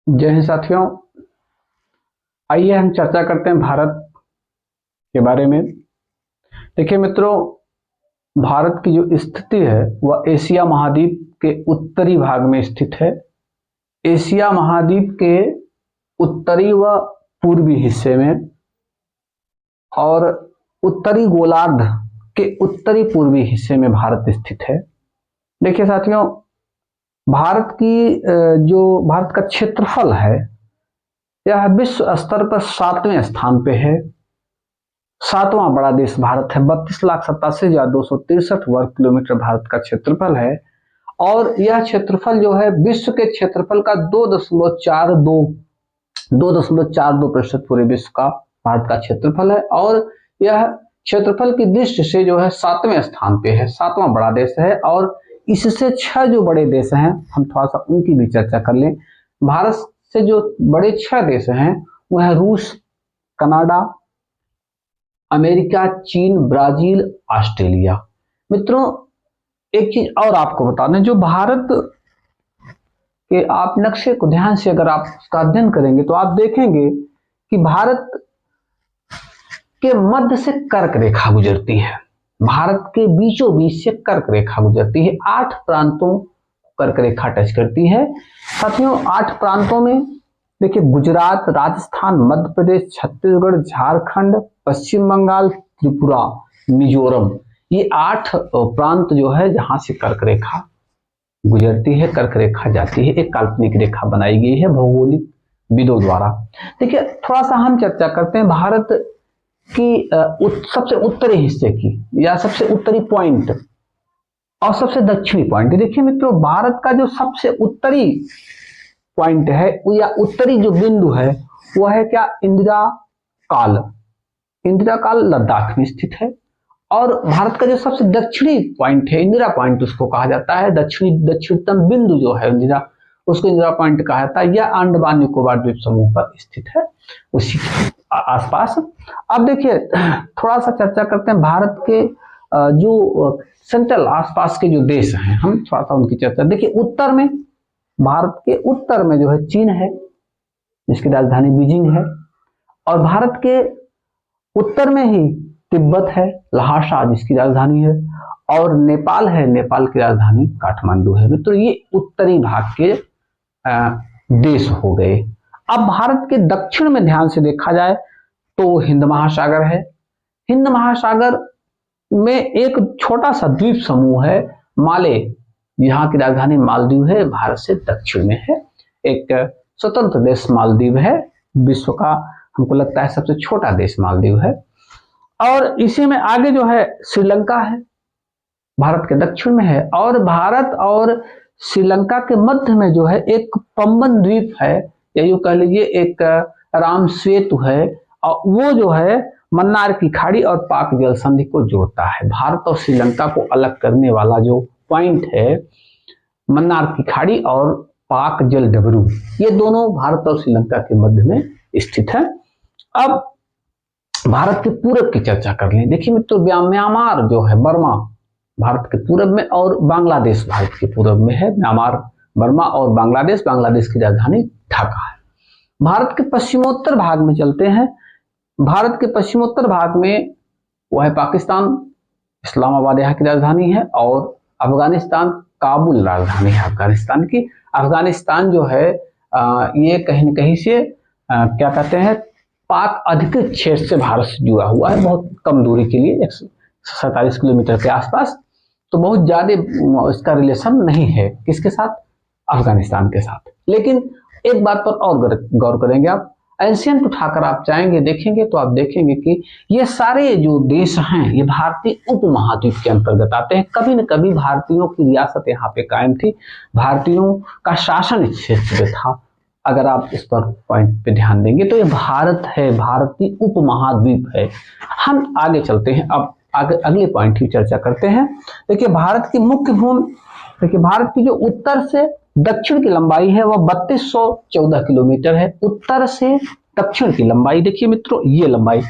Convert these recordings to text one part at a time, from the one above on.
जय हिंद साथियों। आइए हम चर्चा करते हैं भारत के बारे में। देखिए मित्रों, भारत की जो स्थिति है वह एशिया महाद्वीप के उत्तरी भाग में स्थित है। एशिया महाद्वीप के उत्तरी व पूर्वी हिस्से में और उत्तरी गोलार्ध के उत्तरी पूर्वी हिस्से में भारत स्थित है। देखिए साथियों, भारत का क्षेत्रफल है, यह विश्व स्तर पर 7वें स्थान पे है। 7वां बड़ा देश भारत है। 32,87,263 वर्ग किलोमीटर भारत का क्षेत्रफल है और यह क्षेत्रफल जो है विश्व के क्षेत्रफल का 2.42% पूरे विश्व का भारत का क्षेत्रफल है और यह क्षेत्रफल की दृष्टि से जो है 7वें स्थान पे है, 7वां बड़ा देश है। और इससे 6 जो बड़े देश हैं, हम थोड़ा सा उनकी भी चर्चा कर लें। भारत से जो बड़े 6 देश हैं वह है रूस, कनाडा, अमेरिका, चीन, ब्राजील, ऑस्ट्रेलिया। मित्रों, एक चीज और आपको बता दें, जो भारत के आप नक्शे को ध्यान से अगर आप उसका अध्ययन करेंगे तो आप देखेंगे कि भारत के मध्य से कर्क रेखा गुजरती है। भारत के बीचों बीच से कर्क रेखा गुजरती है। 8 प्रांतों कर्क रेखा टच करती है। साथियों, 8 प्रांतों में देखिए गुजरात, राजस्थान, मध्य प्रदेश, छत्तीसगढ़, झारखंड, पश्चिम बंगाल, त्रिपुरा, मिजोरम, ये 8 प्रांत जो है जहां से कर्क रेखा गुजरती है, कर्क रेखा जाती है। एक काल्पनिक रेखा बनाई गई है भौगोलिक विदों द्वारा। देखिए थोड़ा सा हम चर्चा करते हैं भारत की सबसे उत्तरी हिस्से की, या सबसे उत्तरी पॉइंट और सबसे दक्षिणी पॉइंट। देखिए मित्रों, भारत का जो सबसे उत्तरी पॉइंट है या उत्तरी जो बिंदु है वह है क्या, इंदिरा काल। इंदिरा काल लद्दाख में स्थित है। और भारत का जो सबसे दक्षिणी पॉइंट है, इंदिरा पॉइंट उसको कहा जाता है, दक्षिणतम बिंदु जो है इंदिरा, उसको इंदिरा पॉइंट कहा जाता है। यह अंडमान निकोबार द्वीप समूह पर स्थित है, उसी के आसपास। अब देखिए थोड़ा सा चर्चा करते हैं भारत के जो सेंट्रल आसपास के जो देश हैं, हम थोड़ा सा उनकी चर्चा। देखिए उत्तर में, भारत के उत्तर में जो है चीन है जिसकी राजधानी बीजिंग है। और भारत के उत्तर में ही तिब्बत है, लहासा जिसकी राजधानी है। और नेपाल है, नेपाल की राजधानी काठमांडू है। तो ये उत्तरी भाग के देश हो गए। अब भारत के दक्षिण में ध्यान से देखा जाए तो हिंद महासागर है। हिंद महासागर में एक छोटा सा द्वीप समूह है माले, यहाँ की राजधानी मालदीव है, भारत से दक्षिण में है। एक स्वतंत्र देश मालदीव है, विश्व का हमको लगता है सबसे छोटा देश मालदीव है। और इसी में आगे जो है श्रीलंका है, भारत के दक्षिण में है। और भारत और श्रीलंका के मध्य में जो है एक पंबन द्वीप है, या यूं कह लीजिए एक राम सेतु है, और वो जो है मन्नार की खाड़ी और पाक जल संधि को जोड़ता है। भारत और श्रीलंका को अलग करने वाला जो पॉइंट है मन्नार की खाड़ी और पाक जल डबरू, ये दोनों भारत और श्रीलंका के मध्य में स्थित है। अब भारत के पूरब की चर्चा कर लें। देखिए मित्रों, म्यांमार जो है, बर्मा भारत के पूरब में और बांग्लादेश भारत के पूरब में है। म्यांमार, बर्मा और बांग्लादेश, बांग्लादेश की राजधानी ढाका है। भारत के पश्चिमोत्तर भाग में चलते हैं। भारत के पश्चिमोत्तर भाग में वह है पाकिस्तान, इस्लामाबाद यहाँ की राजधानी है। और अफगानिस्तान, काबुल राजधानी है अफगानिस्तान की। अफगानिस्तान जो है ये कहीं न कहीं से क्या कहते हैं, पाक अधिकृत क्षेत्र से भारत से जुड़ा हुआ है, बहुत कम दूरी के लिए, 147 किलोमीटर के आसपास। तो बहुत ज्यादा इसका रिलेशन नहीं है किसके साथ, अफगानिस्तान के साथ। लेकिन एक बात पर और गौर करेंगे आप, एशियन उठाकर आप जाएंगे देखेंगे तो आप देखेंगे कि ये सारे जो देश हैं ये भारतीय उपमहाद्वीप के अंतर्गत आते हैं। कभी न कभी भारतीयों की रियासत यहाँ पे कायम थी, भारतीयों का शासन इस क्षेत्र में था। अगर आप इस पर पॉइंट पे ध्यान देंगे तो ये भारत है, भारतीय उपमहाद्वीप है। हम आगे चलते हैं, अब आगे अगले पॉइंट की चर्चा करते हैं। देखिए भारत की मुख्य भूमि, देखिए भारत की जो उत्तर से दक्षिण की लंबाई है वह 3214 किलोमीटर है। उत्तर से दक्षिण की लंबाई देखिए मित्रों, ये लंबाई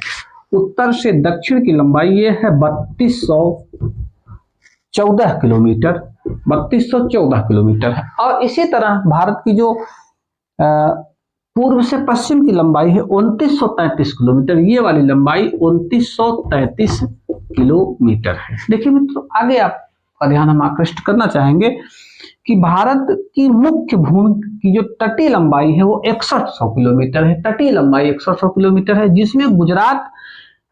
उत्तर से दक्षिण की लंबाई ये है 3214 किलोमीटर, 3214 किलोमीटर है। और इसी तरह भारत की जो पूर्व से पश्चिम की लंबाई है 2933 किलोमीटर। ये वाली लंबाई 2933 किलोमीटर है। देखिए मित्रों, आगे आपका ध्यान हम आकृष्ट करना चाहेंगे कि भारत की मुख्य भूमि की जो तटीय लंबाई है वो 6100 किलोमीटर है। तटीय लंबाई 6100 किलोमीटर है, जिसमें गुजरात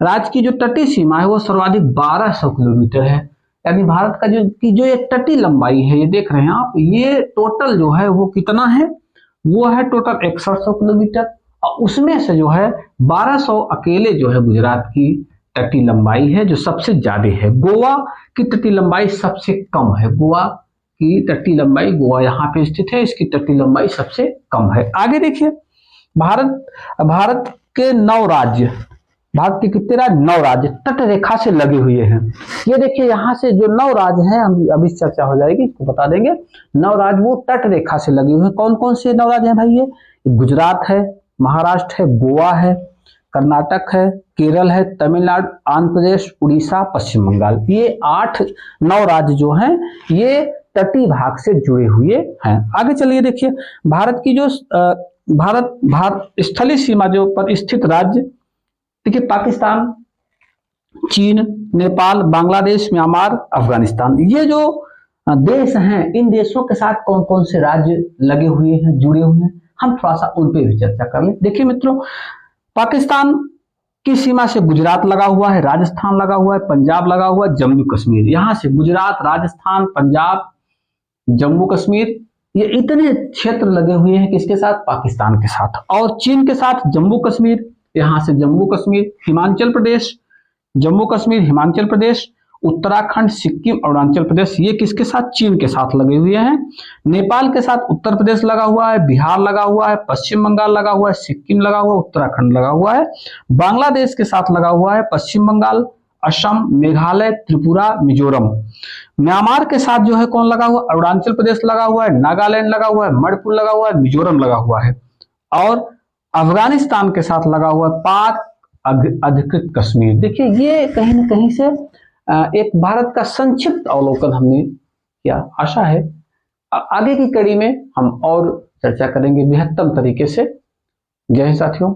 राज्य की जो तटीय सीमा है वो सर्वाधिक 1200 किलोमीटर है। यानी भारत का जो एक तटीय लंबाई है, ये देख रहे हैं आप, ये टोटल जो है वो कितना है, वो है टोटल 6100 किलोमीटर। और उसमें से जो है 1200 अकेले जो है गुजरात की तटीय लंबाई है, जो सबसे ज्यादा है। गोवा की तटीय लंबाई सबसे कम है। गोवा की तटीय लंबाई, गोवा यहाँ पे स्थित है, इसकी तटीय लंबाई सबसे कम है। आगे देखिए, भारत के 9 राज्य, भारत के कितने राज्य, 9 राज्य तट रेखा से लगे हुए हैं। ये देखिए, यहाँ से जो 9 राज्य हैं, हम अभी चर्चा हो जाएगी, इसको बता देंगे। 9 राज्य वो तट रेखा से लगे हुए हैं। कौन कौन से 9 राज्य हैं भाई? ये गुजरात है, महाराष्ट्र है, गोवा है, कर्नाटक है, केरल है, तमिलनाडु, आंध्र प्रदेश, उड़ीसा, पश्चिम बंगाल। ये 9 राज्य जो हैं ये तटीय भाग से जुड़े हुए हैं। आगे चलिए, देखिए भारत की जो भारत स्थलीय सीमा जो पर स्थित राज्य, देखिए पाकिस्तान, चीन, नेपाल, बांग्लादेश, म्यांमार, अफगानिस्तान, ये जो देश हैं, इन देशों के साथ कौन कौन से राज्य लगे हुए हैं, जुड़े हुए हैं, हम थोड़ा सा उन पे भी चर्चा कर लें। देखिए मित्रों, पाकिस्तान की सीमा से गुजरात लगा हुआ है, राजस्थान लगा हुआ है, पंजाब लगा हुआ है, जम्मू कश्मीर। यहां से गुजरात, राजस्थान, पंजाब, जम्मू कश्मीर, ये इतने क्षेत्र लगे हुए हैं किसके साथ? पाकिस्तान के साथ। और चीन के साथ जम्मू कश्मीर, यहां से जम्मू कश्मीर, हिमाचल प्रदेश, जम्मू कश्मीर, हिमाचल प्रदेश, उत्तराखंड, सिक्किम, अरुणाचल प्रदेश, ये किसके साथ? चीन के साथ लगे हुए हैं। नेपाल के साथ उत्तर प्रदेश लगा हुआ है, बिहार लगा हुआ है, पश्चिम बंगाल लगा हुआ है, सिक्किम लगा हुआ है, उत्तराखंड लगा हुआ है। बांग्लादेश के साथ लगा हुआ है पश्चिम बंगाल, असम, मेघालय, त्रिपुरा, मिजोरम। म्यांमार के साथ जो है कौन लगा हुआ? अरुणाचल प्रदेश लगा हुआ है, नागालैंड लगा हुआ है, मणिपुर लगा हुआ है, मिजोरम लगा हुआ है। और अफगानिस्तान के साथ लगा हुआ है पाक अधिकृत कश्मीर। देखिए, ये कहीं ना कहीं से एक भारत का संक्षिप्त अवलोकन हमने किया। आशा है आगे की कड़ी में हम और चर्चा करेंगे बृहत्तम तरीके से। जय हिंद साथियों।